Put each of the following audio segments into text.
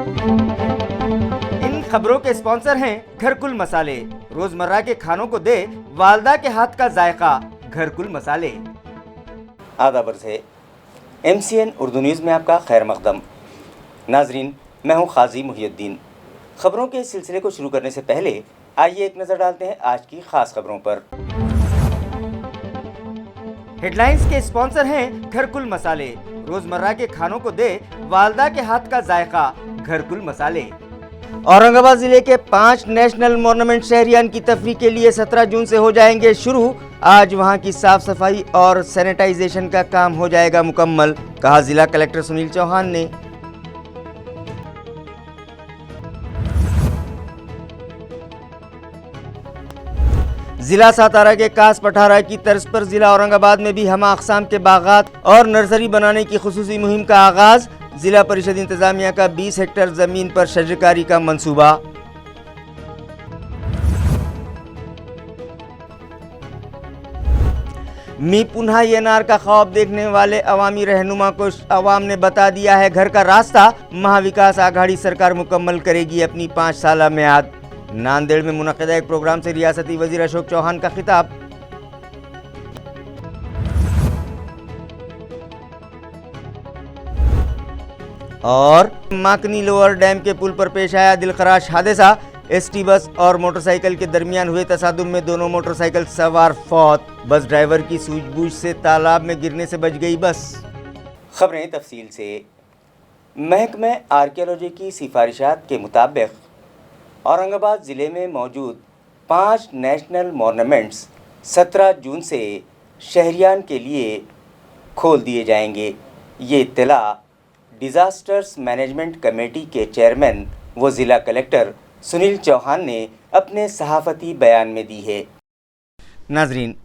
इन खबरों के स्पॉन्सर हैं घरकुल मसाले। रोजमर्रा के खानों को दे वालदा के हाथ का जायका, घरकुल मसाले। आदाब से MCN उर्दू न्यूज़ में आपका खैर मकदम। नाजरीन, मैं हूं खाजी मुहियुद्दीन। खबरों के इस सिलसिले को शुरू करने से पहले आइए एक नज़र डालते हैं आज की खास खबरों पर। हेडलाइंस के स्पॉन्सर हैं घरकुल मसाले। रोजमर्रा के खानों को दे वालदा के हाथ का जायका, घरकुल मसाले। औरंगाबाद जिले के 5 नेशनल मॉन्यूमेंट शहरियान की तफरीह के लिए 17 जून से हो जाएंगे शुरू। आज वहां की साफ सफाई और सैनिटाइजेशन का काम हो जाएगा मुकम्मल, कहा जिला कलेक्टर सुनील चौहान ने। जिला सातारा के कास पठारा की तर्ज पर जिला औरंगाबाद में भी हमा अक़साम के बागात और नर्सरी बनाने की खुसूसी मुहिम का आगाज। जिला परिषद इंतजामिया का 20 हेक्टेयर जमीन पर शजरकारी का मंसूबा। मी पुनः येनार का ख्वाब देखने वाले अवामी रहनुमा को अवाम ने बता दिया है घर का रास्ता। महाविकास आघाड़ी सरकार मुकम्मल करेगी अपनी 5 साला मियाद। नांदेड़ में मुनक़िदा एक प्रोग्राम से रियासती वजीर अशोक चौहान का खिताब। और माकनी लोअर डैम के पुल पर पेश आया दिलखराश हादसा। ST बस और मोटरसाइकिल के दरमियान हुए तसादुम में दोनों मोटरसाइकिल सवार फौत। बस ड्राइवर की सूझबूझ से तालाब में गिरने से बच गई बस। खबरें तफसील से। महकमे आर्कियोलॉजी की सिफारिशात के मुताबिक औरंगाबाद ज़िले में मौजूद 5 नेशनल मॉन्यूमेंट्स 17 जून से शहरियान के लिए खोल दिए जाएंगे। ये इत्तला डिज़ास्टर्स मैनेजमेंट कमेटी के चेयरमैन व ज़िला कलेक्टर सुनील चौहान ने अपने सहाफ़ती बयान में दी है। नाजरीन,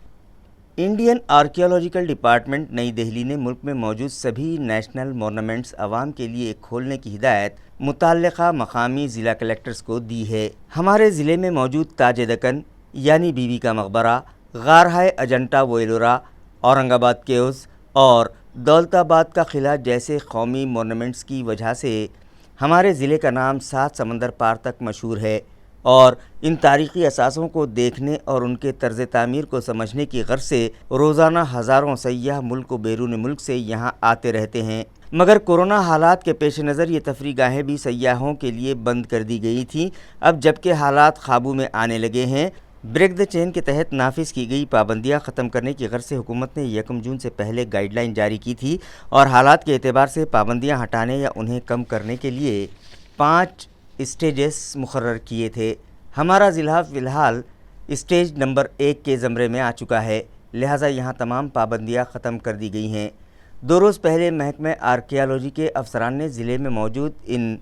इंडियन आर्कियोलॉजिकल डिपार्टमेंट नई दिल्ली ने मुल्क में मौजूद सभी नेशनल मॉन्यूमेंट्स आवाम के लिए खोलने की हिदायत मुतल्लिक़ा मकामी ज़िला कलेक्टर्स को दी है। हमारे ज़िले में मौजूद ताज दक्कन यानी बीबी का मकबरा, गारहाए अजंता व एलोरा, औरंगाबाद केव्स और दौलताबाद का किला जैसे कौमी मॉन्यूमेंट्स की वजह से हमारे ज़िले का नाम 7 समंदर पार तक मशहूर है और इन तारीख़ी असासों को देखने और उनके तर्ज़ तामीर को समझने की गर्ज से रोज़ाना हज़ारों सय्याह मुल्क व बैरून मुल्क से यहाँ आते रहते हैं। मगर कोरोना हालात के पेश नज़र ये तफरी गाहें भी सय्याहों के लिए बंद कर दी गई थीं। अब जबकि हालात काबू में आने लगे हैं, ब्रेक द चेन के तहत नाफिज की गई पाबंदियां ख़त्म करने की गर्ज से हुकूमत ने 1 जून से पहले गाइडलाइन जारी की थी और हालात के एतबार से पाबंदियां हटाने या उन्हें कम करने के लिए 5 स्टेजेस मुकर्रर किए थे। हमारा ज़िला फ़िलहाल स्टेज नंबर 1 के ज़मरे में आ चुका है, लिहाजा यहाँ तमाम पाबंदियाँ ख़त्म कर दी गई हैं। 2 रोज़ पहले महकमे आर्कियोलॉजी के अफसरान ने ज़िले में मौजूद इन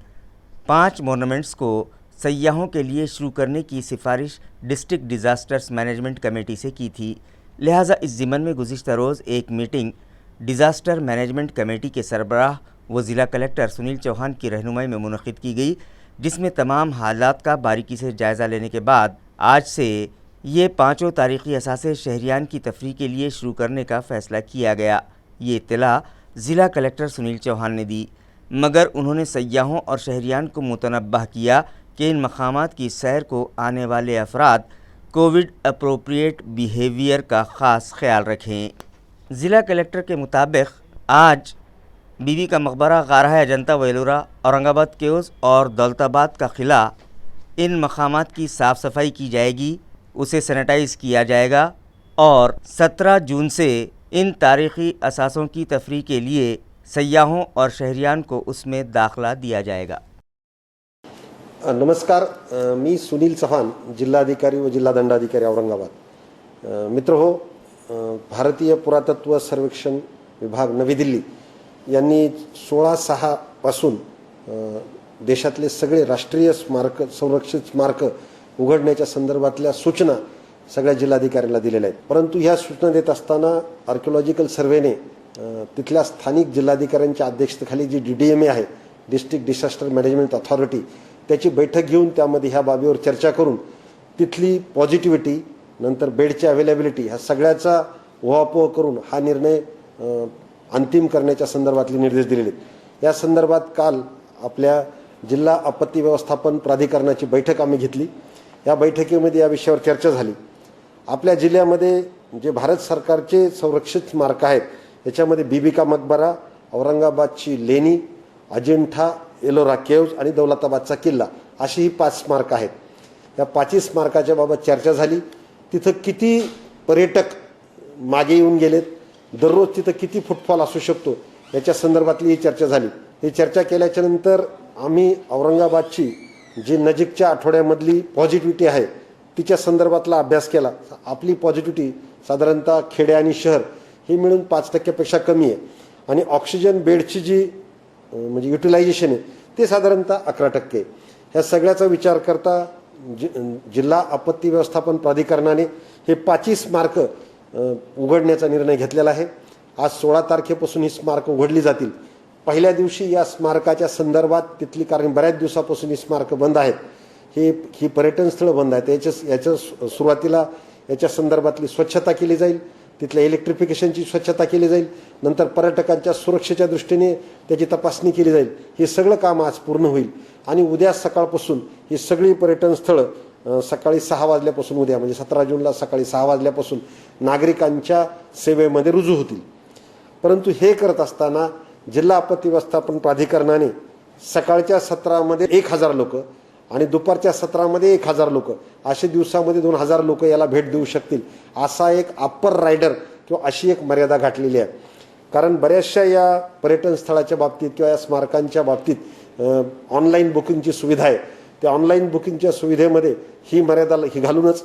5 मॉन्यूमेंट्स को सय्याहों के लिए शुरू करने की सिफारिश डिस्ट्रिक्ट डिज़ास्टर्स मैनेजमेंट कमेटी से की थी। लिहाजा इस ज़िमन में गुज़िश्ता रोज़ एक मीटिंग डिज़ास्टर मैनेजमेंट कमेटी के सरबराह व ज़िला कलेक्टर सुनील चौहान की रहनुमाई में मुनक़िद की गई, जिसमें तमाम हालात का बारीकी से जायज़ा लेने के बाद आज से ये 5 तारीख़ी असासे शहरियान की तफरीह के लिए शुरू करने का फ़ैसला किया गया। ये इत्तला ज़िला कलेक्टर सुनील चौहान ने दी, मगर उन्होंने सय्याहों और शहरियान को मुतनब्बह किया कि इन मकामात की सैर को आने वाले अफराद कोविड अप्रोप्रिएट बिहेवियर का ख़ास ख्याल रखें। ज़िला कलेक्टर के मुताबिक आज बीबी का मकबरा, गारहाए अजंता व एलोरा, औरंगाबाद केव्स और दौलताबाद का किला, इन मकामात की साफ़ सफाई की जाएगी, उसे सैनिटाइज़ किया जाएगा और 17 जून से इन तारीख़ी असासों की तफरीह के लिए सय्याहों और शहरियान को उसमें दाखला दिया जाएगा। नमस्कार, मी सुनील चव्हाण, जिल्हाधिकारी व जिल्हा दंडाधिकारी औरंगाबाद। मित्र हो, भारतीय पुरातत्व सर्वेक्षण विभाग नवी दिल्ली यांनी 16/6 पासून देशातले सगळे राष्ट्रीय स्मारक, संरक्षित स्मारक उघडण्याच्या संदर्भातल्या सूचना सगळ्या जिल्हाधिकाऱ्यांना दिलेल्या आहेत। परंतु ह्या सूचना देत असताना आर्किओलॉजिकल सर्वेने तिथल्या स्थानिक जिल्हाधिकाऱ्यांच्या अध्यक्षतेखाली जी DDMA आहे, डिस्ट्रिक्ट डिझास्टर मॅनेजमेंट अथॉरिटी, त्याची बैठक घेऊन त्यामध्ये ह्या बाबीवर चर्चा करून तिथली पॉझिटिव्हिटी, नंतर बेडची अवेलेबिलिटी, ह्या सगळ्याचा उहापोह करून हा निर्णय अंतिम करण्याच्या संदर्भातले निर्देश दिलेले आहेत। या संदर्भात काल आपल्या जिल्हा आपत्ती व्यवस्थापन प्राधिकरणाची बैठक आम्ही घेतली. या बैठकीमध्ये या विषयावर चर्चा झाली. आपल्या जिल्ह्यामध्ये जे भारत सरकारचे संरक्षित स्मारक आहेत याच्यामध्ये बीबी का मकबरा, औरंगाबादची लेणी, अजिंठा एलोरा केव्ज आणि दौलताबादचा किल्ला अशी ही 5 स्मारकं आहेत. या 5 स्मारकाच्या बाबत चर्चा झाली. तिथं किती पर्यटक मागे येऊन गेलेत, दररोज तिथं किती फुटफॉल असू शकतो याच्या संदर्भातली ही चर्चा झाली. ही चर्चा केल्याच्या नंतर आम्ही औरंगाबादची जी नजीकच्या आठवड्यामधली पॉझिटिव्हिटी आहे तिच्या संदर्भातला अभ्यास केला. आपली पॉझिटिव्हिटी साधारणतः खेडे आणि शहर हे मिळून 5% कमी आहे आणि ऑक्सिजन बेडची जी म्हणजे युटिलायझेशन आहे ते साधारणतः 11% आहे. ह्या सगळ्याचा विचार करता जिल्हा आपत्ती व्यवस्थापन प्राधिकरणाने हे 5 स्मारकं उघडण्याचा निर्णय घेतलेला आहे. आज 16 तारखेपासून ही स्मारकं उघडली जातील. पहिल्या दिवशी या स्मारकाच्या संदर्भात तिथली, कारण बऱ्याच दिवसापासून ही स्मारकं बंद आहेत, ही पर्यटन स्थळं बंद आहेत, याच्या सुरुवातीला याच्या संदर्भातली स्वच्छता केली जाईल, तिथल्या इलेक्ट्रिफिकेशनची स्वच्छता केली जाईल, नंतर पर्यटकांच्या सुरक्षेच्या दृष्टीने त्याची तपासणी केली जाईल. हे सगळं काम आज पूर्ण होईल आणि उद्या सकाळपासून ही सगळी पर्यटन स्थळं सकाळी 6 वाजल्यापासून, उद्या म्हणजे 17 जूनला सकाळी 6 वाजल्यापासून नागरिकांच्या सेवेमध्ये रुजू होतील. परंतु हे करत असताना जिल्हा आपत्ती व्यवस्थापन प्राधिकरणाने सकाळच्या सत्रामध्ये 1000 लोक आणि दुपारच्या सत्रामध्ये 1000 लोक असे दिवसामध्ये 2000 लोक याला भेट देऊ शकतील असा एक अप्पर रायडर किंवा अशी एक मर्यादा घातलेली आहे. कारण बऱ्याचशा या पर्यटन स्थळाच्या बाबतीत किंवा या स्मारकांच्या बाबतीत ऑनलाईन बुकिंगची सुविधा आहे. त्या ऑनलाईन बुकिंगच्या सुविधेमध्ये ही मर्यादा घालूनच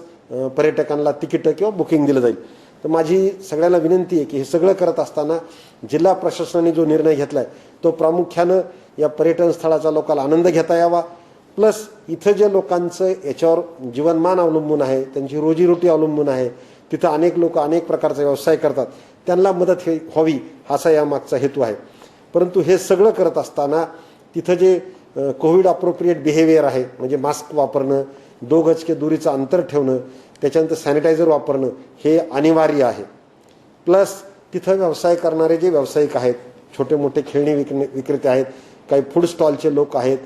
पर्यटकांना तिकीटं किंवा बुकिंग दिलं जाईल. तर माझी सगळ्यांना विनंती आहे की हे सगळं करत असताना जिल्हा प्रशासनाने जो निर्णय घेतला आहे तो प्रामुख्यानं या पर्यटन स्थळाचा लोकांना आनंद घेता यावा, प्लस इथं जे लोकांचं याच्यावर जीवनमान अवलंबून आहे, त्यांची रोजीरोटी अवलंबून आहे, तिथं अनेक लोक अनेक प्रकारचा व्यवसाय करतात, त्यांना मदत व्हावी असा यामागचा हेतू आहे. परंतु हे सगळं करत असताना तिथं जे कोविड अप्रोप्रिएट बिहेवियर आहे, म्हणजे मास्क वापरणं, 2 गज के दुरीचं अंतर ठेवणं, त्याच्यानंतर सॅनिटायझर वापरणं हे अनिवार्य आहे. प्लस तिथं व्यवसाय करणारे जे व्यावसायिक आहेत, छोटे मोठे खेळणी विक्रेते आहेत, काही फूड स्टॉलचे लोक आहेत,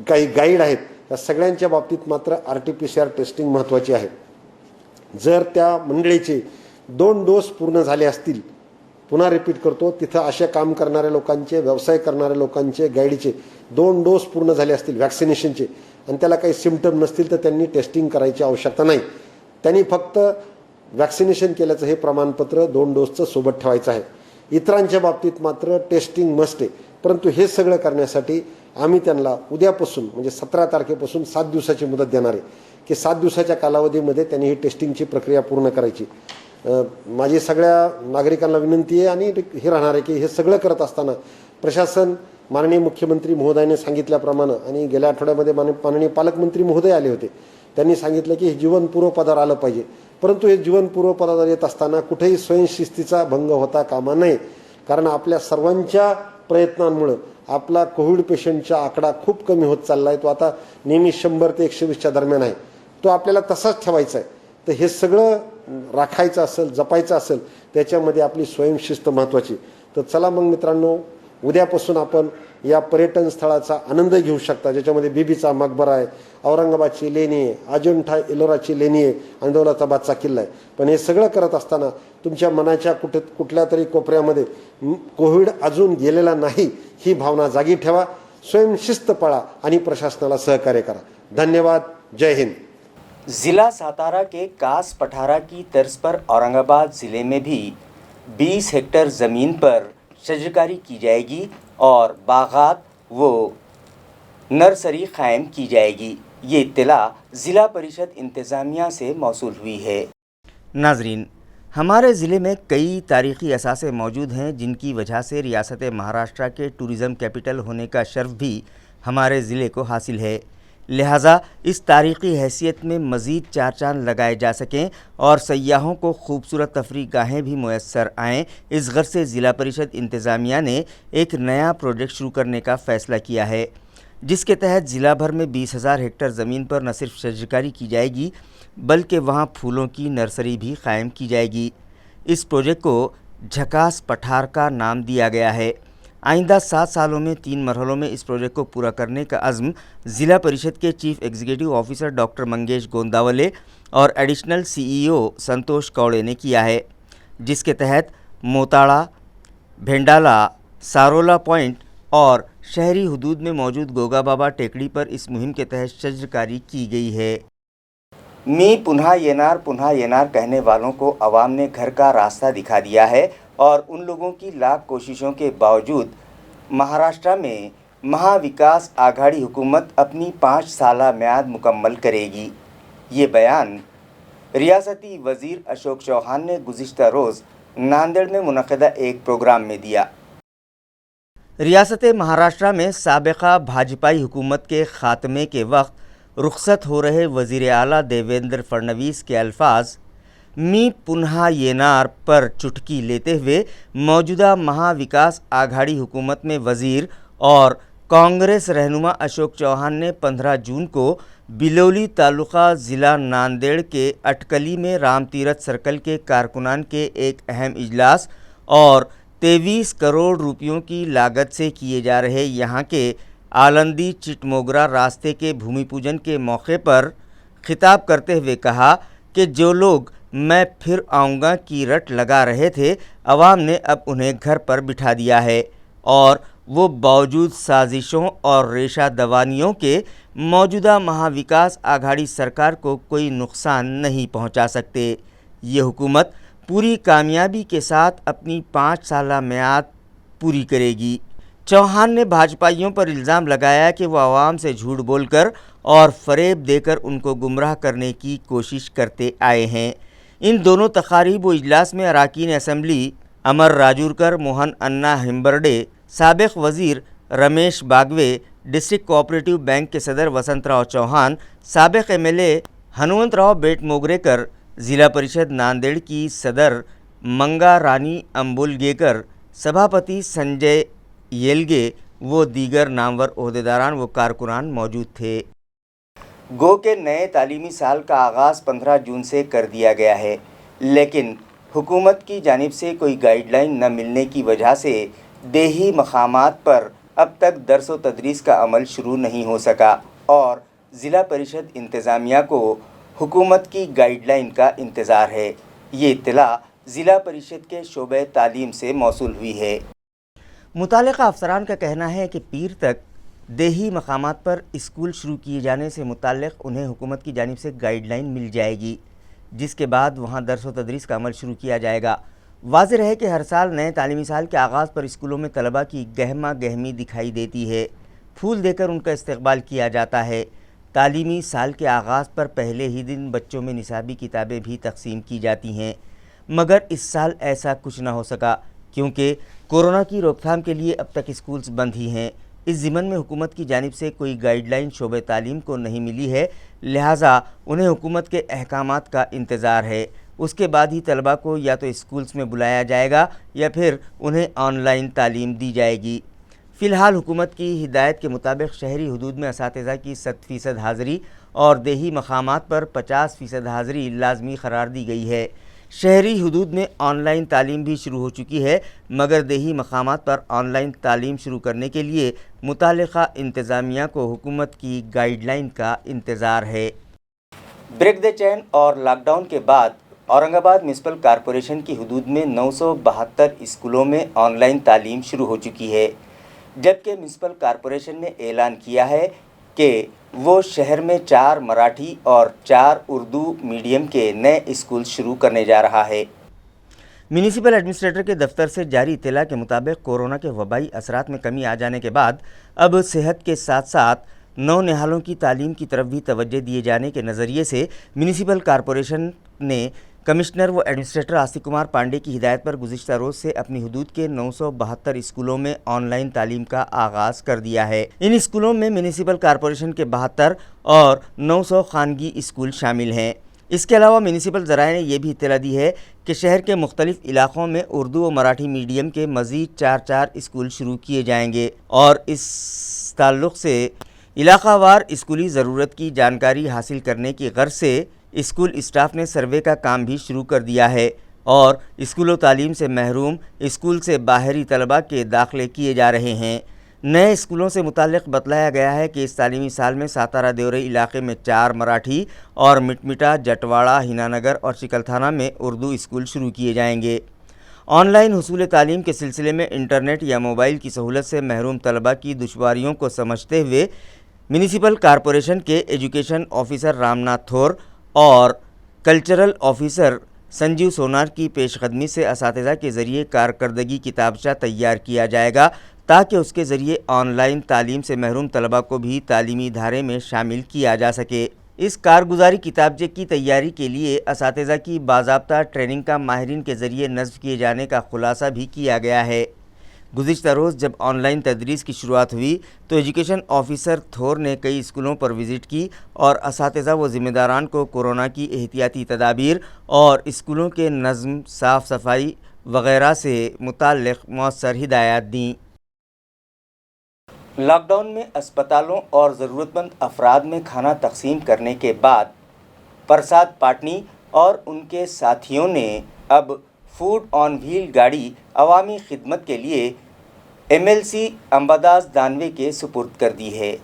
काही गाईड आहेत, या सगळ्यांच्या बाबतीत मात्र RT-PCR टेस्टिंग महत्त्वाची आहे. जर त्या मंडळीचे 2 डोस पूर्ण झाले असतील, पुन्हा रिपीट करतो, तिथं अशा काम करणाऱ्या लोकांचे, व्यवसाय करणाऱ्या लोकांचे, गाईडचे 2 डोस पूर्ण झाले असतील व्हॅक्सिनेशनचे आणि त्याला काही सिम्पटम नसतील तर त्यांनी टेस्टिंग करायची आवश्यकता नाही. त्यांनी फक्त व्हॅक्सिनेशन केल्याचं हे प्रमाणपत्र 2 डोसचं सोबत ठेवायचं आहे. इतरांच्या बाबतीत मात्र टेस्टिंग मस्ट आहे. परंतु हे सगळं करण्यासाठी आम्ही त्यांना उद्यापासून म्हणजे 17 तारखेपासून 7 दिवसाची मुदत देणार आहे की 7 दिवसाच्या कालावधीमध्ये त्यांनी ही टेस्टिंगची प्रक्रिया पूर्ण करायची. माझी सगळ्या नागरिकांना विनंती आहे आणि हे राहणार आहे की हे सगळं करत असताना प्रशासन माननीय मुख्यमंत्री महोदयाने सांगितल्याप्रमाणे आणि गेल्या आठवड्यामध्ये माननीय पालकमंत्री महोदय आले होते, त्यांनी सांगितलं की हे जीवन पूर्वपदावर आलं पाहिजे. परंतु हे जीवन पूर्वपदावर येत असताना कुठेही स्वयंशिस्तीचा भंग होता कामा नये. कारण आपल्या सर्वांच्या प्रयत्नांमुळे आपला कोविड पेशंटचा आकडा खूप कमी होत चालला आहे. तो आता नेहमी 100 ते 120च्या दरम्यान आहे. तो आपल्याला तसाच ठेवायचा आहे. तर हे सगळं राखायचं असेल, जपायचं असेल, त्याच्यामध्ये आपली स्वयंशिस्त महत्त्वाची. तर चला मग मित्रांनो, उद्यापासून आपण या पर्यटन स्थळाचा आनंद घेऊ शकता, ज्याच्यामध्ये बीबीचा मकबरा आहे, औरंगाबादची लेणी आहे, अजिंठा एलोराची लेणी आहे आणि दौलताबादचा किल्ला आहे. पण हे सगळं करत असताना तुमच्या मनाच्या कुठल्या तरी कोपऱ्यामध्ये कोविड अजून गेलेला नाही ही भावना जागी ठेवा, स्वयंशिस्त पाळा आणि प्रशासनाला सहकार्य करा. धन्यवाद. जय हिंद. जिला सातारा के कास पठारा की तर्ज पर औरंगाबाद ज़िले में भी 20 हेक्टेयर ज़मीन पर शजरकारी की जाएगी और बागात वो नर्सरी कायम की जाएगी. ये इत्तला ज़िला परिषद इंतज़ामिया से मौसूल हुई है. नाजरीन, हमारे ज़िले में कई तारीख़ी असासे मौजूद हैं जिनकी वजह से रियासत महाराष्ट्र के टूरिज़म कैपिटल होने का शर्फ भी हमारे ज़िले को हासिल है. लिहाजा इस तारीख़ी हैसियत में मज़ीद 4 चांद लगाए जा सकें और सयाहों को खूबसूरत तफरीह गाहें भी मुयस्सर आएँ, इस गर्ज से ज़िला परिषद इंतज़ामिया ने एक नया प्रोजेक्ट शुरू करने का फ़ैसला किया है, जिसके तहत ज़िला भर में 20,000 हेक्टेयर ज़मीन पर न सिर्फ शजरकारी की जाएगी बल्कि वहाँ फूलों की नर्सरी भी कायम की जाएगी. इस प्रोजेक्ट को झकास पठार का नाम दिया गया है. آئندہ 7 سالوں میں 3 مرحلوں میں اس پروجیکٹ کو پورا کرنے کا عزم ضلع پریشد کے chief executive officer doctor Mangesh گونداولے اور ایڈیشنل CEO سنتوش کوڑے نے کیا ہے، جس کے تحت موتاڑا، بھنڈالہ، سارولا پوائنٹ اور شہری حدود میں موجود گوگا بابا ٹیکڑی پر اس مہم کے تحت شجرکاری کی گئی ہے۔ می پنہا ینار کہنے والوں کو عوام نے گھر کا راستہ دکھا دیا ہے اور ان لوگوں کی لاکھ کوششوں کے باوجود مہاراشٹر میں مہا وکاس آگھاڑی حکومت اپنی 5 سالہ میعاد مکمل کرے گی۔ یہ بیان ریاستی وزیر اشوک چوہان نے گزشتہ روز ناندیڑ میں منعقدہ ایک پروگرام میں دیا۔ ریاست مہاراشٹر میں سابقہ بھاجپائی حکومت کے خاتمے کے وقت رخصت ہو رہے وزیر اعلیٰ دیویندر فڈنویس کے الفاظ می پنہا ینار پر چٹکی لیتے ہوئے موجودہ مہا وکاس آگھاڑی حکومت میں وزیر اور کانگریس رہنما اشوک چوہان نے 15 جون کو بلولی تعلقہ ضلع ناندیڑ کے اٹکلی میں رام تیرتھ سرکل کے کارکنان کے ایک اہم اجلاس اور 23 کروڑ روپیوں کی لاگت سے کیے جا رہے یہاں کے آلندی چٹموگرا راستے کے بھومی پوجن کے موقع پر خطاب کرتے ہوئے کہا کہ جو لوگ میں پھر آؤں گا کی رٹ لگا رہے تھے، عوام نے اب انہیں گھر پر بٹھا دیا ہے اور وہ باوجود سازشوں اور ریشہ دوانیوں کے موجودہ مہا وکاس آگھاڑی سرکار کو کوئی نقصان نہیں پہنچا سکتے۔ یہ حکومت پوری کامیابی کے ساتھ اپنی 5 سالہ میعاد پوری کرے گی۔ چوہان نے بھاجپائیوں پر الزام لگایا کہ وہ عوام سے جھوٹ بول کر اور فریب دے کر ان کو گمراہ کرنے کی کوشش کرتے آئے ہیں۔ ان دونوں تقاریب و اجلاس میں اراکین اسمبلی امر راجورکر، موہن انا ہمبرڈے، سابق وزیر رمیش باگوے، ڈسٹرکٹ کوآپریٹو بینک کے صدر وسنت راؤ چوہان، سابق MLA ہنومنت راؤ بیٹ موگریکر، ضلع پریشد ناندیڑ کی صدر منگا رانی امبولگیکر، سبھاپتی سنجے یلگے و دیگر نامور عہدیداران و کارکنان موجود تھے۔ گو کے نئے تعلیمی سال کا آغاز 15 جون سے کر دیا گیا ہے، لیکن حکومت کی جانب سے کوئی گائیڈ لائن نہ ملنے کی وجہ سے دیہی مقامات پر اب تک درس و تدریس کا عمل شروع نہیں ہو سکا اور ضلع پریشد انتظامیہ کو حکومت کی گائیڈ لائن کا انتظار ہے۔ یہ اطلاع ضلع پریشد کے شعبہ تعلیم سے موصول ہوئی ہے۔ متعلقہ افسران کا کہنا ہے کہ پیر تک دیہی مقامات پر اسکول شروع کیے جانے سے متعلق انہیں حکومت کی جانب سے گائیڈ لائن مل جائے گی، جس کے بعد وہاں درس و تدریس کا عمل شروع کیا جائے گا۔ واضح ہے کہ ہر سال نئے تعلیمی سال کے آغاز پر اسکولوں میں طلباء کی گہما گہمی دکھائی دیتی ہے، پھول دے کر ان کا استقبال کیا جاتا ہے۔ تعلیمی سال کے آغاز پر پہلے ہی دن بچوں میں نصابی کتابیں بھی تقسیم کی جاتی ہیں، مگر اس سال ایسا کچھ نہ ہو سکا کیونکہ کورونا کی روک تھام کے لیے اب تک اسکولز بند ہی ہیں۔ اس ضمن میں حکومت کی جانب سے کوئی گائیڈ لائن شعبہ تعلیم کو نہیں ملی ہے، لہٰذا انہیں حکومت کے احکامات کا انتظار ہے۔ اس کے بعد ہی طلباء کو یا تو اسکولز میں بلایا جائے گا یا پھر انہیں آن لائن تعلیم دی جائے گی۔ فی الحال حکومت کی ہدایت کے مطابق شہری حدود میں اساتذہ کی 100% حاضری اور دیہی مقامات پر 50% حاضری لازمی قرار دی گئی ہے۔ شہری حدود میں آن لائن تعلیم بھی شروع ہو چکی ہے، مگر دیہی مقامات پر آن لائن تعلیم شروع کرنے کے لیے متعلقہ انتظامیہ کو حکومت کی گائیڈ لائن کا انتظار ہے۔ بریک دی چین اور لاک ڈاؤن کے بعد اورنگ آباد میونسپل کارپوریشن کی حدود میں 972 اسکولوں میں آن لائن تعلیم شروع ہو چکی ہے، جبکہ میونسپل کارپوریشن نے اعلان کیا ہے کہ وہ شہر میں 4 مراٹھی اور 4 اردو میڈیم کے نئے اسکول شروع کرنے جا رہا ہے۔ میونسپل ایڈمنسٹریٹر کے دفتر سے جاری اطلاع کے مطابق کورونا کے وبائی اثرات میں کمی آ جانے کے بعد اب صحت کے ساتھ ساتھ نونہالوں کی تعلیم کی طرف بھی توجہ دیے جانے کے نظریے سے میونسپل کارپوریشن نے کمشنر و ایڈمنسٹریٹر آستک کمار پانڈے کی ہدایت پر گزشتہ روز سے اپنی حدود کے 972 اسکولوں میں آن لائن تعلیم کا آغاز کر دیا ہے۔ ان اسکولوں میں میونسپل کارپوریشن کے 72 اور 900 خانگی اسکول شامل ہیں۔ اس کے علاوہ میونسپل ذرائع نے یہ بھی اطلاع دی ہے کہ شہر کے مختلف علاقوں میں اردو و مراٹھی میڈیم کے مزید 4 اسکول شروع کیے جائیں گے اور اس تعلق سے علاقہ وار اسکولی ضرورت کی جانکاری حاصل کرنے کی غرض سے اسکول اسٹاف نے سروے کا کام بھی شروع کر دیا ہے۔ اور اسکول و تعلیم سے محروم اسکول سے باہری طلباء کے داخلے کیے جا رہے ہیں۔ نئے اسکولوں سے متعلق بتلایا گیا ہے کہ اس تعلیمی سال میں ساتارہ دیوری علاقے میں 4 مراٹھی اور مٹمٹا، جٹواڑہ، ہینانگر اور چکلتھانہ میں اردو اسکول شروع کیے جائیں گے۔ آن لائن حصول تعلیم کے سلسلے میں انٹرنیٹ یا موبائل کی سہولت سے محروم طلباء کی دشواریوں کو سمجھتے ہوئے میونسپل کارپوریشن کے ایجوکیشن آفیسر رام ناتھ تھور اور کلچرل آفیسر سنجیو سونار کی پیش قدمی سے اساتذہ کے ذریعے کارکردگی کتابچہ تیار کیا جائے گا تاکہ اس کے ذریعے آن لائن تعلیم سے محروم طلباء کو بھی تعلیمی ادارے میں شامل کیا جا سکے۔ اس کارگزاری کتابچے کی تیاری کے لیے اساتذہ کی باضابطہ ٹریننگ کا ماہرین کے ذریعے نصب کیے جانے کا خلاصہ بھی کیا گیا ہے۔ گزشتہ روز جب آن لائن تدریس کی شروعات ہوئی تو ایجوکیشن آفیسر تھور نے کئی اسکولوں پر وزٹ کی اور اساتذہ و ذمہ داران کو کورونا کی احتیاطی تدابیر اور اسکولوں کے نظم، صاف صفائی وغیرہ سے متعلق مؤثر ہدایات دیں۔ لاک ڈاؤن میں اسپتالوں اور ضرورت مند افراد میں کھانا تقسیم کرنے کے بعد پرساد پاٹنی اور ان کے ساتھیوں نے اب فوڈ آن وہیل گاڑی عوامی خدمت کے لیے MLC امباداس دانوے کے سپرد کر دی ہے۔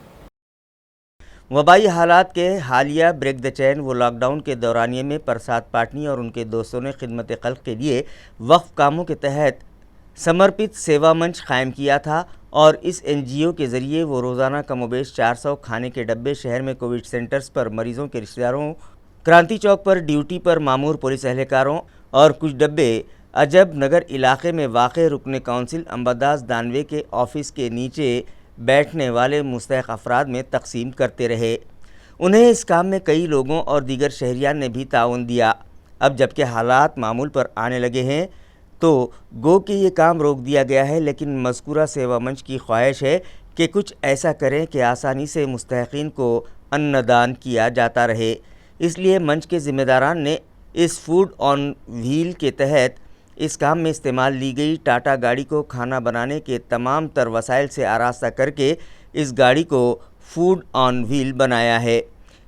وبائی حالات کے حالیہ بریک دا چین و لاک ڈاؤن کے دورانیے میں پرساد پاٹنی اور ان کے دوستوں نے خدمت خلق کے لیے وقف کاموں کے تحت سمرپت سیوا منچ قائم کیا تھا اور اس NGO کے ذریعے وہ روزانہ کم و بیش 400 کھانے کے ڈبے شہر میں کووڈ سینٹرز پر مریضوں کے رشتہ داروں، کرانتی چوک پر ڈیوٹی پر مامور پولیس اہلکاروں اور کچھ ڈبے عجب نگر علاقے میں واقع رکن کونسل امباداس دانوے کے آفس کے نیچے بیٹھنے والے مستحق افراد میں تقسیم کرتے رہے۔ انہیں اس کام میں کئی لوگوں اور دیگر شہریان نے بھی تعاون دیا۔ اب جبکہ حالات معمول پر آنے لگے ہیں تو گو کہ یہ کام روک دیا گیا ہے، لیکن مذکورہ سیوا منچ کی خواہش ہے کہ کچھ ایسا کریں کہ آسانی سے مستحقین کو ان دان کیا جاتا رہے۔ اس لیے منچ کے ذمہ داران نے اس فوڈ آن وہیل کے تحت اس کام میں استعمال لی گئی ٹاٹا گاڑی کو کھانا بنانے کے تمام تر وسائل سے آراستہ کر کے اس گاڑی کو فوڈ آن وہیل بنایا ہے۔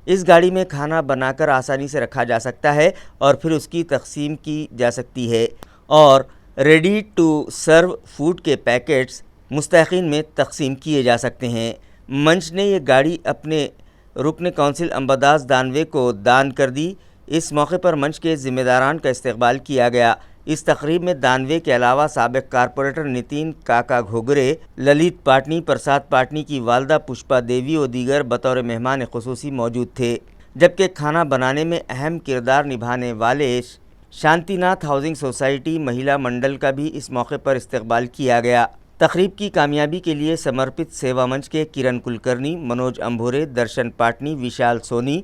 اس گاڑی میں کھانا بنا کر آسانی سے رکھا جا سکتا ہے اور پھر اس کی تقسیم کی جا سکتی ہے اور ریڈی ٹو سرو فوڈ کے پیکٹس مستحقین میں تقسیم کیے جا سکتے ہیں۔ منچ نے یہ گاڑی اپنے رکن کونسل امباداس دانوے کو دان کر دی۔ اس موقع پر منچ کے ذمہ داران کا استقبال کیا گیا۔ اس تقریب میں دانوے کے علاوہ سابق کارپوریٹر نتین کاکا گھوگرے، للت پاٹنی، پرساد پاٹنی کی والدہ پشپا دیوی و دیگر بطور مہمان خصوصی موجود تھے، جبکہ کھانا بنانے میں اہم کردار نبھانے والے شانتی ناتھ ہاؤسنگ سوسائٹی مہیلا منڈل کا بھی اس موقع پر استقبال کیا گیا۔ تقریب کی کامیابی کے لیے سمرپت سیوا منچ کے کرن کلکرنی، منوج امبھورے، درشن پاٹنی، وشال سونی،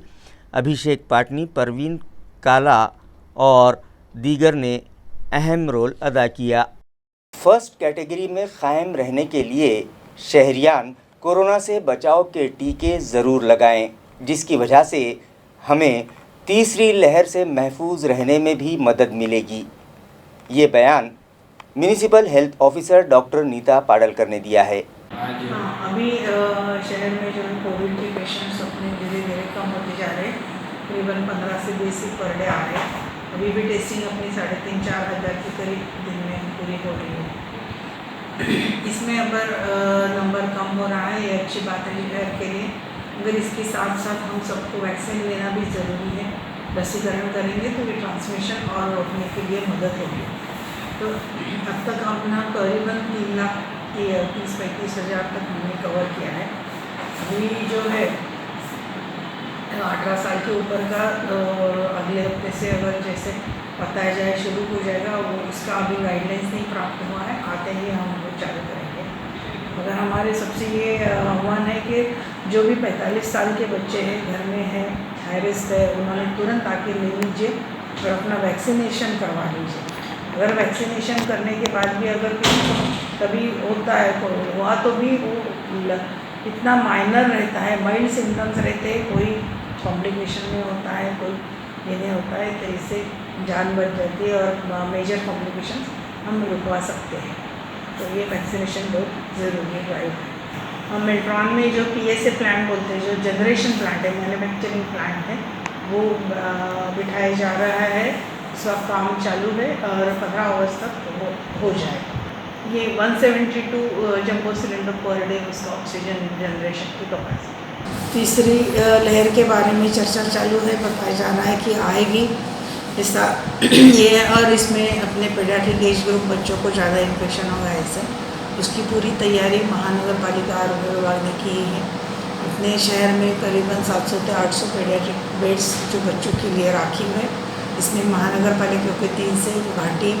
ابھیشیک پاٹنی، پروین کالا اور دیگر نے اہم رول ادا کیا۔ فرسٹ کیٹیگری میں قائم رہنے کے لیے شہریان کورونا سے بچاؤ کے ٹیکے ضرور لگائیں، جس کی وجہ سے ہمیں تیسری لہر سے محفوظ رہنے میں بھی مدد ملے گی۔ یہ بیان میونسپل ہیلتھ آفیسر ڈاکٹر نیتا پاڈلکر نے دیا ہے۔ ابھی شہر میں جو کووڈ کے پیشنٹس اپنے دھیرے دھیرے کم ہوتے جا رہے ہیں، تقریباً 15 سے 20 پر ڈے آ رہے ہیں۔ ابھی بھی ٹیسٹنگ اپنی 3,500-4,000 کے قریب دن میں پوری ہو رہی ہے۔ اس میں اگر نمبر کم ہو رہا ہے، یہ اچھی بات ہے شہر کے لیے، مگر اس کے ساتھ ساتھ ہم سب کو ویکسین لینا بھی ضروری ہے۔ رسیکرن کریں گے تو یہ ٹرانسمیشن اور روکنے کے لیے مدد ہوگی۔ تو اب تک ہم نے تقریباً 3,30,35 ہزار تک ہم نے کور کیا ہے۔ ابھی جو ہے 18 سال کے اوپر کا اگلے ہفتے سے اگر جیسے بتایا جائے شروع ہو جائے گا، وہ اس کا ابھی گائیڈ لائنس نہیں پراپت ہوا ہے، آتے ہی ہم وہ چالو کریں گے۔ مگر ہمارے سب سے یہ آہوان ہے کہ جو بھی 45 سال کے بچے ہیں، گھر میں ہیں، ہائی رسک ہے، انہوں نے ترنت آ کے لے لیجیے اور اپنا ویکسینیشن کروا لیجیے۔ اگر ویکسینیشن کرنے کے بعد بھی اگر کبھی ہوتا ہے تو ہوا تو بھی وہ اتنا مائنر رہتا ہے، مائلڈ سمٹمس رہتے ہیں، کوئی کمپلیکیشن نہیں ہوتا ہے، کوئی یہ نہیں ہوتا ہے، تو اس سے جان بچ جاتی ہے اور میجر کمپلیکیشن ہم رکوا سکتے ہیں۔ تو یہ ویکسینیشن بہت ضروری ڈرائیو ہے۔ اور ملٹران میں جو PSA پلانٹ بولتے ہیں، جو جنریشن پلانٹ ہے، مینوفیکچرنگ پلانٹ ہے، وہ بٹھایا جا رہا ہے इस वक्त काम चालू है और 15 अगस्त तक हो जाएगा। ये 172 जंबो सिलेंडर पर डे उसका ऑक्सीजन जनरेशन की कैपेसिटी। तीसरी लहर के बारे में चर्चा चालू है, बताया जा रहा है कि आएगी ऐसा ये, और इसमें अपने पेडियाट्रिक एज ग्रुप बच्चों को ज़्यादा इन्फेक्शन होगा ऐसे, उसकी पूरी तैयारी महानगर पालिका आरोग्य विभाग ने की है। अपने शहर में करीबन 700 से 800 पेडियाट्रिक बेड्स जो बच्चों के लिए राखी हुए, इसमें महानगर पालिका के 3 से, घाटी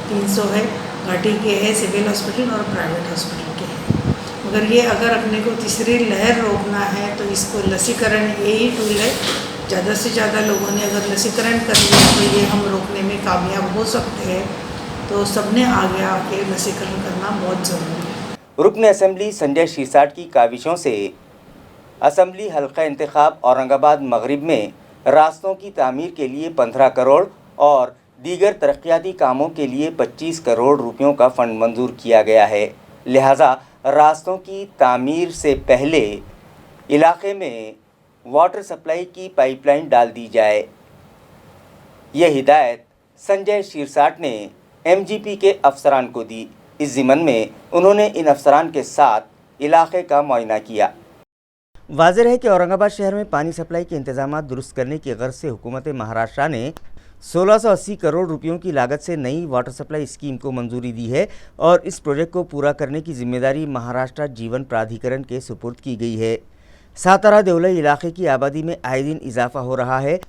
300 है, घाटी के है सिविल हॉस्पिटल और प्राइवेट हॉस्पिटल के हैं। मगर ये अगर अपने को तीसरी लहर रोकना है तो इसको लसीकरण यही टूल है। ज़्यादा से ज़्यादा लोगों ने अगर लसीकरण कर लिया तो ये हम रोकने में कामयाब हो सकते हैं, तो सबने आगे आके लसीकरण करना बहुत ज़रूरी है। रुकन असेंबली संजय शिरसाट की काविशों से असेंबली हल्का इंतखाब औरंगाबाद मगरिब में रास्तों की तामीर के लिए 15 करोड़ और दीगर तरक्याती कामों के लिए 25 करोड़ रुपयों का फंड मंजूर किया गया है। लिहाजा रास्तों की तामीर से पहले इलाके में वाटर सप्लाई की पाइपलाइन डाल दी जाए। यह हिदायत संजय शिरसाट ने एमजीपी के अफसरान को दी। इस ज़िमन में उन्होंने इन अफसरान के साथ इलाके का मुआयना किया। वाज़ेह है कि औरंगाबाद शहर में पानी सप्लाई के इंतजाम दुरुस्त करने की गर्ज से हुकूमत महाराष्ट्र ने 1680 करोड़ रुपयों की लागत से नई वाटर सप्लाई स्कीम को मंजूरी दी है और इस प्रोजेक्ट को पूरा करने की जिम्मेदारी महाराष्ट्र जीवन प्राधिकरण के सुपुर्द की गई है। सातारा देवलई इलाके की आबादी में आए दिन इजाफा हो रहा है,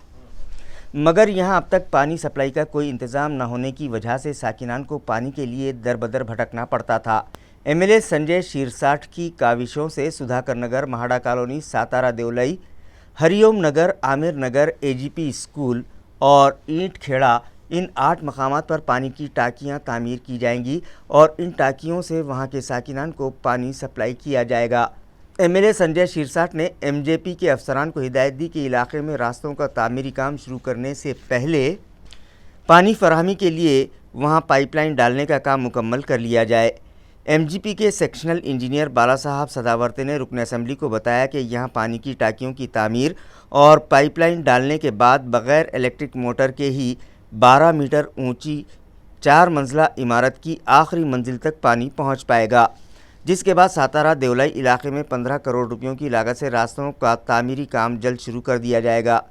मगर यहां अब तक पानी सप्लाई का कोई इंतज़ाम न होने की वजह से साकिनान को पानी के लिए दर बदर भटकना पड़ता था। एमएलए संजय शिरसाट की काविशों से सुधाकर नगर, महाड़ा कॉलोनी, सातारा देवलई, हरिओम नगर, आमिर नगर, एजीपी स्कूल और ईंट खेड़ा, इन 8 मकामात पर पानी की टांकियां तामीर की जाएंगी और इन टांकियों से वहां के साकिनान को पानी सप्लाई किया जाएगा। एमएलए संजय शिरसाट ने एमजेपी के अफसरान को हिदायत दी कि इलाके में रास्तों का तामीरी काम शुरू करने से पहले पानी फराहमी के लिए वहां पाइपलाइन डालने का काम मुकम्मल कर लिया जाए। एमजीपी के सेक्शनल इंजीनियर बाला साहब सदावर्ते ने रुकन असेंबली को बताया कि यहां पानी की टांकियों की तामीर और पाइपलाइन डालने के बाद बग़ैर इलेक्ट्रिक मोटर के ही 12 मीटर ऊंची 4 मंजिला इमारत की आखिरी मंजिल तक पानी पहुंच पाएगा, जिसके बाद सातारा देवलाई इलाके में 15 करोड़ रुपयों की लागत से रास्तों का तामीरी काम जल्द शुरू कर दिया जाएगा।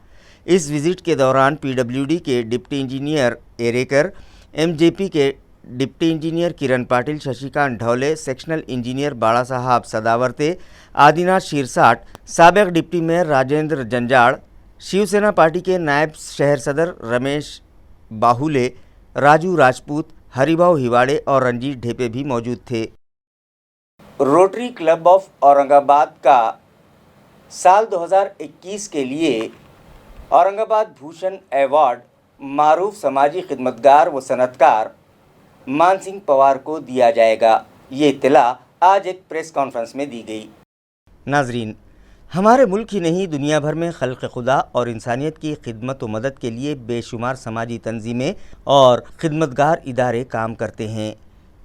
इस विज़िट के दौरान पीडब्ल्यूडी के डिप्टी इंजीनियर एरेकर, एमजेपी के deputy engineer Kiran Patil, Shashikant Dhaule, sectional engineer Bada Saheb Sadavarte, Adinath Shirsat, साबिक deputy mayor Rajendra Janjad, Shiv Sena party के नायब शहर सदर रमेश बाहुले, राजू राजपूत, हरिभाऊ हिवाड़े और रंजीत ढेपे भी मौजूद थे। रोटरी क्लब ऑफ औरंगाबाद का साल 2021 के लिए औरंगाबाद भूषण अवार्ड मारूफ समाजी खिदमतगार व सनतकार मान सिंह पवार को दिया जाएगा। ये इत्तला आज एक प्रेस कॉन्फ्रेंस में दी गई। नाजरीन, हमारे मुल्क ही नहीं दुनिया भर में खल्क़ खुदा और इंसानियत की खिदमत व मदद के लिए बेशुमार समाजी तंजीमें और खिदमतगार इदारे काम करते हैं।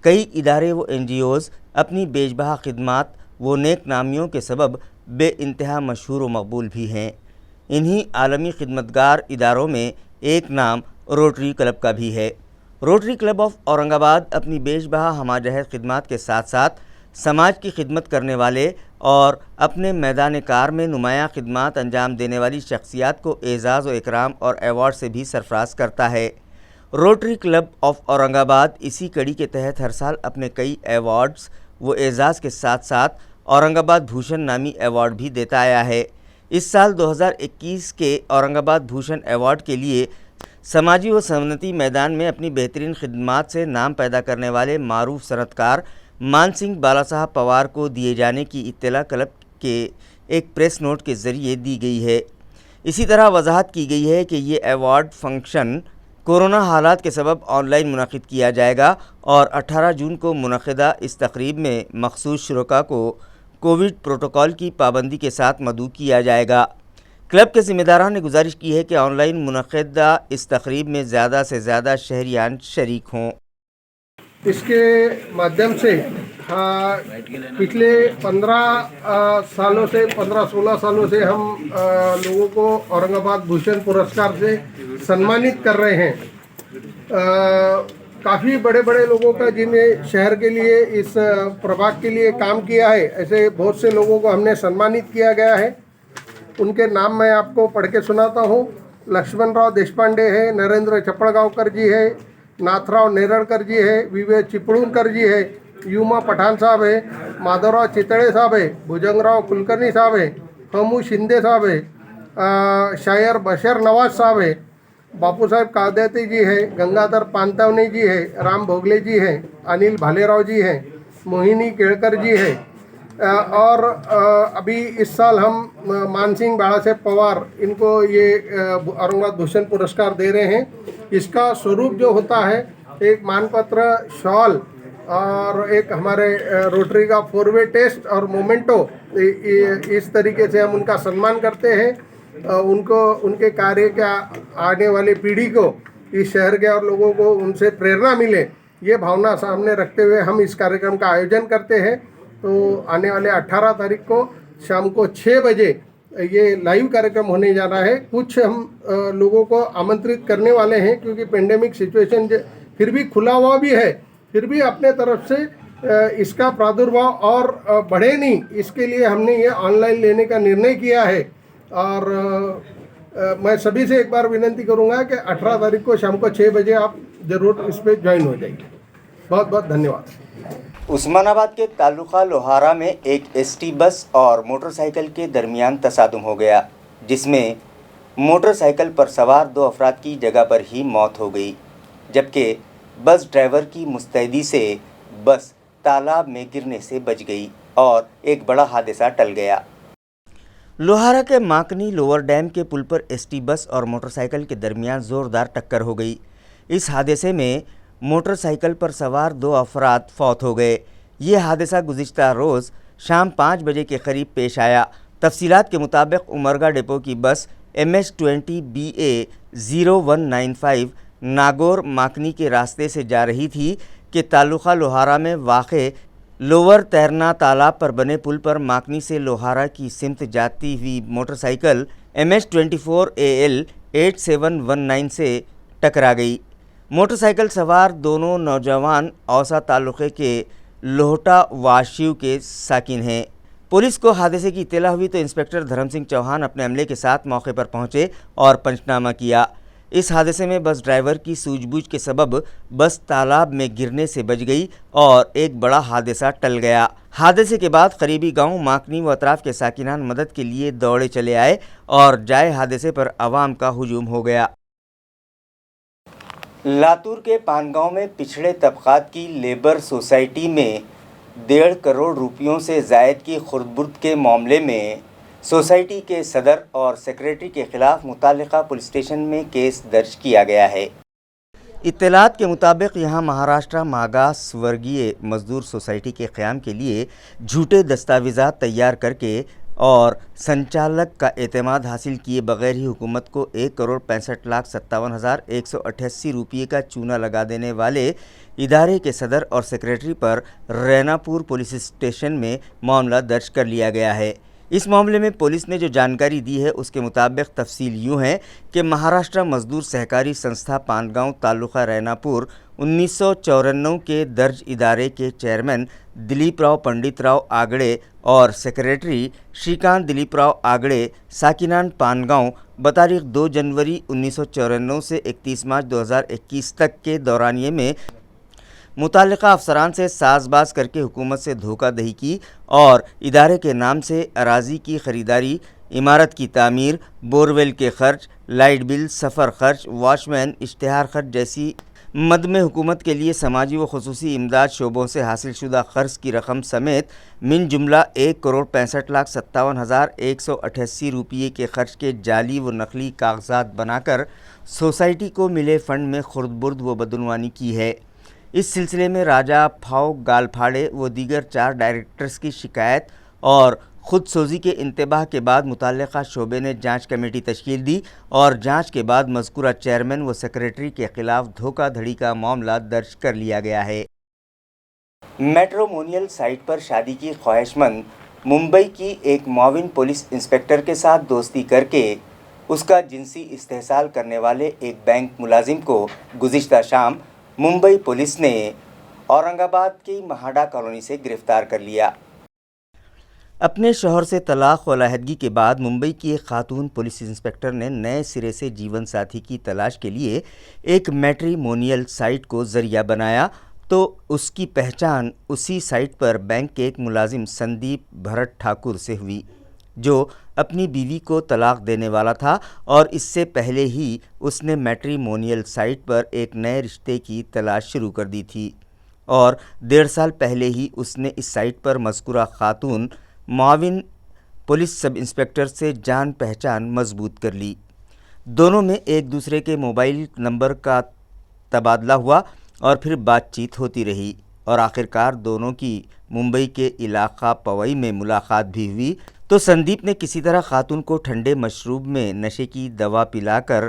कई इदारे व NGOs अपनी बेजबहा खिदमात व नेक नामियों के सबब बे इंतहा मशहूर व मकबूल भी हैं। इन्हीं आलमी खिदमतगार इदारों में एक नाम रोटरी क्लब का भी है। रोटरी क्लब ऑफ औरंगाबाद अपनी बेशबहा हमाजहत खिदमात के साथ साथ समाज की खिदमत करने वाले और अपने मैदान कार में नुमायाँ खिदमात अंजाम देने वाली शख्सियात को एज़ाज़ व इकराम और अवार्ड से भी सरफराज करता है। रोटरी क्लब ऑफ औरंगाबाद इसी कड़ी के तहत हर साल अपने कई अवार्ड्स व एज़ाज़ के साथ साथ औरंगाबाद भूषण नामी अवार्ड भी देता आया है। इस साल 2021 के औरंगाबाद भूषण अवार्ड के लिए समाजी व सनती मैदान में अपनी बेहतरीन खिदमात से नाम पैदा करने वाले मारूफ सनतकार मान सिंह बाला साहब पवार को दिए जाने की इत्तला क्लब के एक प्रेस नोट के ज़रिए दी गई है। इसी तरह वजाहत की गई है कि ये अवार्ड फंक्शन कोरोना हालात के सबब ऑनलाइन मुनक़िद किया जाएगा और 18 जून को मुनक़िदा इस तक़रीब में मखसूस शुरका को कोविड प्रोटोकॉल की पाबंदी के साथ मदऊ किया जाएगा। क्लब के ज़िम्मेदारान ने गुजारिश की है कि ऑनलाइन मुनक़िदा इस तक़रीब में ज़्यादा से ज़्यादा शहरियान शरीक हों। इसके माध्यम से पिछले 15-16 सालों से हम लोगों को औरंगाबाद भूषण पुरस्कार से सम्मानित कर रहे हैं। काफ़ी बड़े बड़े लोगों का जिन्हें शहर के लिए इस प्रभाग के लिए काम किया है, ऐसे बहुत से लोगों को हमने सम्मानित किया गया है। उनके नाम मैं आपको पढ़ के सुनाता हूँ। लक्ष्मणराव देशपांडे है, नरेंद्र चपड़गांवकर जी है, नाथराव नेरड़कर जी है, विवेक चिपळूणकर जी है, युमा पठान साहब है, माधवराव चितळे साहब है, भुजंगराव कुलकर्णी साहब है, हमू शिंदे साहब है, शायर बशर नवाज साहब है, बापू साहेब कादयाती जी है, गंगाधर पानतावने जी है, राम भोगले जी हैं, अनिल भालेराव जी हैं, मोहिनी केळकर जी है। और अभी इस साल हम मानसिंह बाळासाहेब पवार इनको ये औरंगाबाद भूषण पुरस्कार दे रहे हैं। इसका स्वरूप जो होता है एक मानपत्र, शॉल और एक हमारे रोटरी का 4-वे टेस्ट और मोमेंटो, इस तरीके से हम उनका सम्मान करते हैं। उनको उनके कार्य के आने वाली पीढ़ी को, इस शहर के और लोगों को उनसे प्रेरणा मिले, ये भावना सामने रखते हुए हम इस कार्यक्रम का आयोजन करते हैं। तो आने वाले 18 तारीख को शाम को 6 बजे ये लाइव कार्यक्रम होने जा रहा है। कुछ हम लोगों को आमंत्रित करने वाले हैं, क्योंकि पेंडेमिक सिचुएशन फिर भी खुला हुआ भी है, फिर भी अपने तरफ से इसका प्रादुर्भाव और बढ़े नहीं, इसके लिए हमने ये ऑनलाइन लेने का निर्णय किया है। और मैं सभी से एक बार विनंती करूंगा कि 18 तारीख को शाम को 6 बजे आप ज़रूर इस पर ज्वाइन हो जाइए। बहुत बहुत धन्यवाद। उस्मानाबाद के तालुका लोहारा में एक एसटी बस और मोटरसाइकिल के दरमियान तसादुम हो गया, जिसमें मोटरसाइकिल पर सवार 2 अफराद की जगह पर ही मौत हो गई, जबकि बस ड्राइवर की मुस्तैदी से बस तालाब में गिरने से बच गई और एक बड़ा हादसा टल गया। लोहारा के माकनी लोअर डैम के पुल पर एसटी बस और मोटरसाइकिल के दरमियान ज़ोरदार टक्कर हो गई। इस हादसे में मोटरसाइकिल पर सवार 2 अफराद फौत हो गए। ये हादसा गुज़िश्ता रोज़ शाम 5 बजे के करीब पेश आया। तफसीलात के मुताबिक उमरगा डिपो की बस MH20 BA 0195 नागौर माकनी के रास्ते से जा रही थी कि तालुका लोहारा में वाक़े लोअर तैरना तालाब पर बने पुल पर माकनी से लोहारा की सिमत जाती हुई मोटरसाइकिल MH24 AL 8719 से टकरा गई। मोटरसाइकिल सवार दोनों नौजवान औसा तालुके के लोहटा वाशिव के साकिन हैं। पुलिस को हादसे की इत्तला हुई तो इंस्पेक्टर धर्म सिंह चौहान अपने अमले के साथ मौके पर पहुंचे और पंचनामा किया। इस हादसे में बस ड्राइवर की सूझबूझ के सबब बस तालाब में गिरने से बच गई और एक बड़ा हादसा टल गया। हादसे के बाद करीबी गांव माकनी व अतराफ के साकिनान मदद के लिए दौड़े चले आए और जाए हादसे पर आवाम का हुजूम हो गया। लातूर के पानगांव में पिछड़े तबकात की लेबर सोसाइटी में 1.5 करोड़ रुपयों से ज़ायद की खुर्द-बुर्द के मामले में सोसाइटी के सदर और सेक्रेटरी के खिलाफ मुतालिका पुलिस स्टेशन में केस दर्ज किया गया है। इत्तलात के मुताबिक यहाँ महाराष्ट्र मागास वर्गीय मजदूर सोसाइटी के क़याम के लिए झूठे दस्तावेज़ात तैयार करके और संचालक का एतमाद हासिल किए बगैर ही हुकूमत को 1,65,57,188 रुपये का चूना लगा देने वाले इदारे के सदर और सेक्रेटरी पर रैनापुर पुलिस स्टेशन में मामला दर्ज कर लिया गया है। इस मामले में पुलिस ने जो जानकारी दी है उसके मुताबिक तफसील यूँ है कि महाराष्ट्र मजदूर सहकारी संस्था पानगांव तालुका रैनापुर 1994 के दर्ज इदारे के चेयरमैन दिलीपराव पंडितराव आगड़े और सेक्रेटरी श्रीकांत दिलीपराव आगड़े साकिनान पानगांव बतारीख 2 जनवरी 1994 से 31 मार्च 2021 तक के दौरानिए में मुतालिका अफसरान से साजबाज करके हुकूमत से धोखाधड़ी की और इदारे के नाम से अराज़ी की ख़रीदारी, इमारत की तामीर, बोरवेल के खर्च, लाइट बिल, सफ़र खर्च, वॉचमैन, इश्तिहार खर्च जैसी मद में हुकूमत के लिए समाजी व खुसूसी इमदाद शोबों से हासिल शुदा ख़र्च की रकम समेत मिन जुमला 1,65,57,188 रुपये के खर्च के जाली व नकली कागजात बनाकर सोसाइटी को मिले फ़ंड में खुर्द-बुर्द व बदनवानी की है। इस सिलसिले में राजा फाओ गालफाड़े व दीगर 4 डायरेक्टर्स की शिकायत और खुदसोजी के इंतबाह के बाद मुताल्लिक़ा शोबे ने जांच कमेटी तश्कील दी और जांच के बाद मज़कूरा चेयरमैन व सेक्रेटरी के खिलाफ धोखाधड़ी का मामला दर्ज कर लिया गया है। मैट्रिमोनियल साइट पर शादी की ख्वाहिशमंद मुंबई की एक मुआविन पुलिस इंस्पेक्टर के साथ दोस्ती करके اس کا جنسی استحصال کرنے والے ایک بینک ملازم کو گزشتہ شام ممبئی پولیس نے اورنگ آباد کی مہاڈا کالونی سے گرفتار کر لیا۔ اپنے شوہر سے طلاق و علیحدگی کے بعد ممبئی کی ایک خاتون پولیس انسپکٹر نے نئے سرے سے جیون ساتھی کی تلاش کے لیے ایک میٹریمونیل سائٹ کو ذریعہ بنایا تو اس کی پہچان اسی سائٹ پر بینک کے ایک ملازم سندیپ بھرت ٹھاکر سے ہوئی، جو اپنی بیوی کو طلاق دینے والا تھا اور اس سے پہلے ہی اس نے میٹریمونیل سائٹ پر ایک نئے رشتے کی تلاش شروع کر دی تھی اور 1.5 سال پہلے ہی اس نے اس سائٹ پر مذکورہ خاتون معاون پولیس سب انسپکٹر سے جان پہچان مضبوط کر لی۔ دونوں میں ایک دوسرے کے موبائل نمبر کا تبادلہ ہوا اور پھر بات چیت ہوتی رہی اور آخرکار دونوں کی ممبئی کے علاقہ پوئی میں ملاقات بھی ہوئی تو سندیپ نے کسی طرح خاتون کو ٹھنڈے مشروب میں نشے کی دوا پلا کر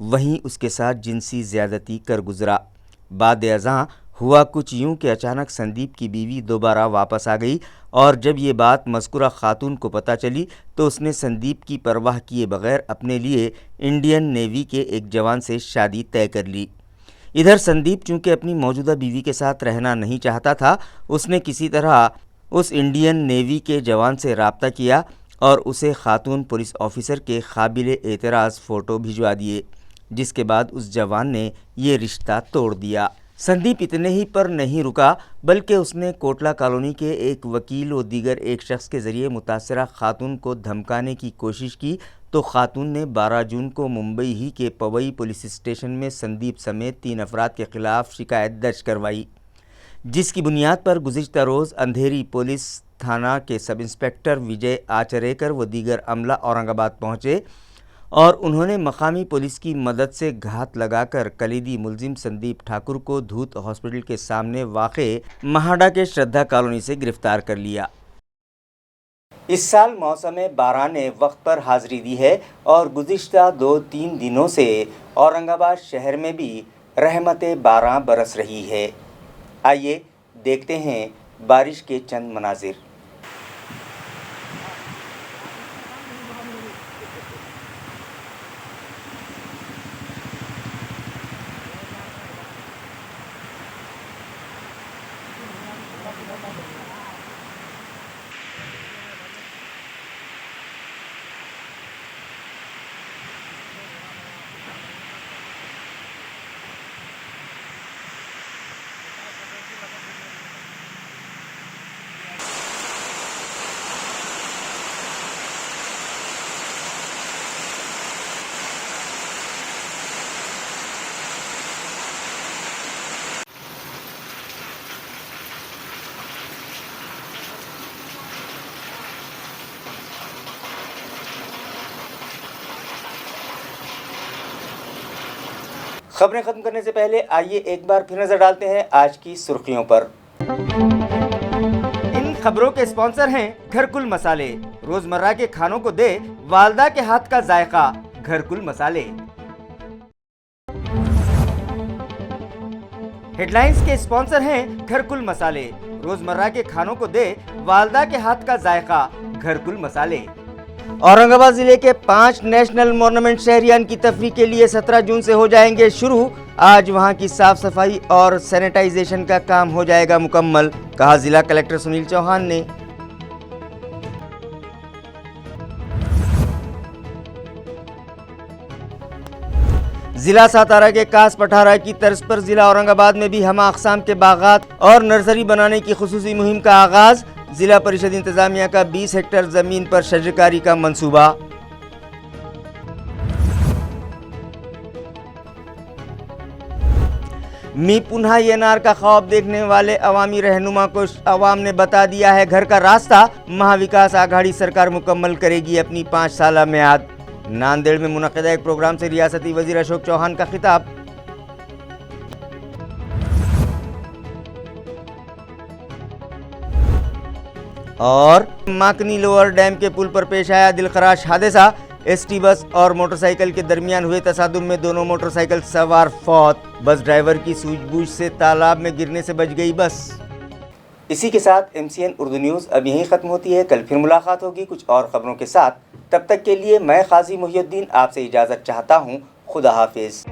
وہیں اس کے ساتھ جنسی زیادتی کر گزرا۔ بعد ازاں ہوا کچھ یوں کہ اچانک سندیپ کی بیوی دوبارہ واپس آ گئی اور جب یہ بات مذکورہ خاتون کو پتہ چلی تو اس نے سندیپ کی پرواہ کیے بغیر اپنے لیے انڈین نیوی کے ایک جوان سے شادی طے کر لی۔ ادھر سندیپ چونکہ اپنی موجودہ بیوی کے ساتھ رہنا نہیں چاہتا تھا، اس نے کسی طرح اس انڈین نیوی کے جوان سے رابطہ کیا اور اسے خاتون پولیس آفیسر کے قابل اعتراض فوٹو بھجوا دیے، جس کے بعد اس جوان نے یہ رشتہ توڑ دیا۔ سندیپ اتنے ہی پر نہیں رکا بلکہ اس نے کوٹلہ کالونی کے ایک وکیل و دیگر ایک شخص کے ذریعے متاثرہ خاتون کو دھمکانے کی کوشش کی تو خاتون نے 12 جون کو ممبئی ہی کے پوئی پولیس اسٹیشن میں سندیپ سمیت 3 افراد کے خلاف شکایت درج کروائی، جس کی بنیاد پر گزشتہ روز اندھیری پولیس تھانہ کے سب انسپکٹر وجے آچریکر و دیگر عملہ اورنگ آباد پہنچے اور انہوں نے مقامی پولیس کی مدد سے گھات لگا کر کلیدی ملزم سندیپ ٹھاکر کو دھوت ہاسپٹل کے سامنے واقع مہاڈا کے شردھا کالونی سے گرفتار کر لیا۔ اس سال موسم باران نے وقت پر حاضری دی ہے اور گزشتہ 2-3 دنوں سے اورنگ آباد شہر میں بھی رحمت باران برس رہی ہے۔ آئیے دیکھتے ہیں بارش کے چند مناظر۔ خبریں ختم کرنے سے پہلے آئیے ایک بار پھر نظر ڈالتے ہیں آج کی سرخیوں پر۔ ان خبروں کے اسپانسر ہیں گھرکل مسالے، روزمرہ کے کھانوں کو دے والدہ کے ہاتھ کا ذائقہ، گھرکل مسالے۔ ہیڈ لائنز کے اسپانسر ہیں گھرکل مسالے، روزمرہ کے کھانوں کو دے والدہ کے ہاتھ کا ذائقہ، گھرکل مسالے۔ اورنگ آباد ضلع کے 5 نیشنل مونومنٹ شہریان کی تفریح کے لیے 17 جون سے ہو جائیں گے شروع۔ آج وہاں کی صاف صفائی اور سینیٹائزیشن کا کام ہو جائے گا مکمل، کہا ضلع کلکٹر سنیل چوہان نے۔ ضلع ساتارہ کے کاس پٹھارہ کی طرز پر ضلع اورنگ آباد میں بھی ہمہ اقسام کے باغات اور نرسری بنانے کی خصوصی مہم کا آغاز۔ ضلع پریشد انتظامیہ کا 20 ہیکٹر زمین پر شجرکاری کا منصوبہ۔ می پنہا ینار کا خواب دیکھنے والے عوامی رہنما کو عوام نے بتا دیا ہے گھر کا راستہ۔ مہا وکاس آگھاڑی سرکار مکمل کرے گی اپنی 5 سالہ میعاد۔ ناندیڑ میں منعقدہ ایک پروگرام سے ریاستی وزیر اشوک چوہان کا خطاب۔ اور ماکنی لوور ڈیم کے پل پر پیش آیا دلخراش حادثہ، ایس ٹی بس اور موٹر سائیکل کے درمیان ہوئے تصادم میں دونوں موٹر سائیکل سوار فوت، بس ڈرائیور کی سوجھ بوجھ سے تالاب میں گرنے سے بچ گئی بس۔ اسی کے ساتھ MCN اردو نیوز اب یہیں ختم ہوتی ہے. کل پھر ملاقات ہوگی کچھ اور خبروں کے ساتھ. تب تک کے لیے میں قاضی محی الدین آپ سے اجازت چاہتا ہوں. خدا حافظ.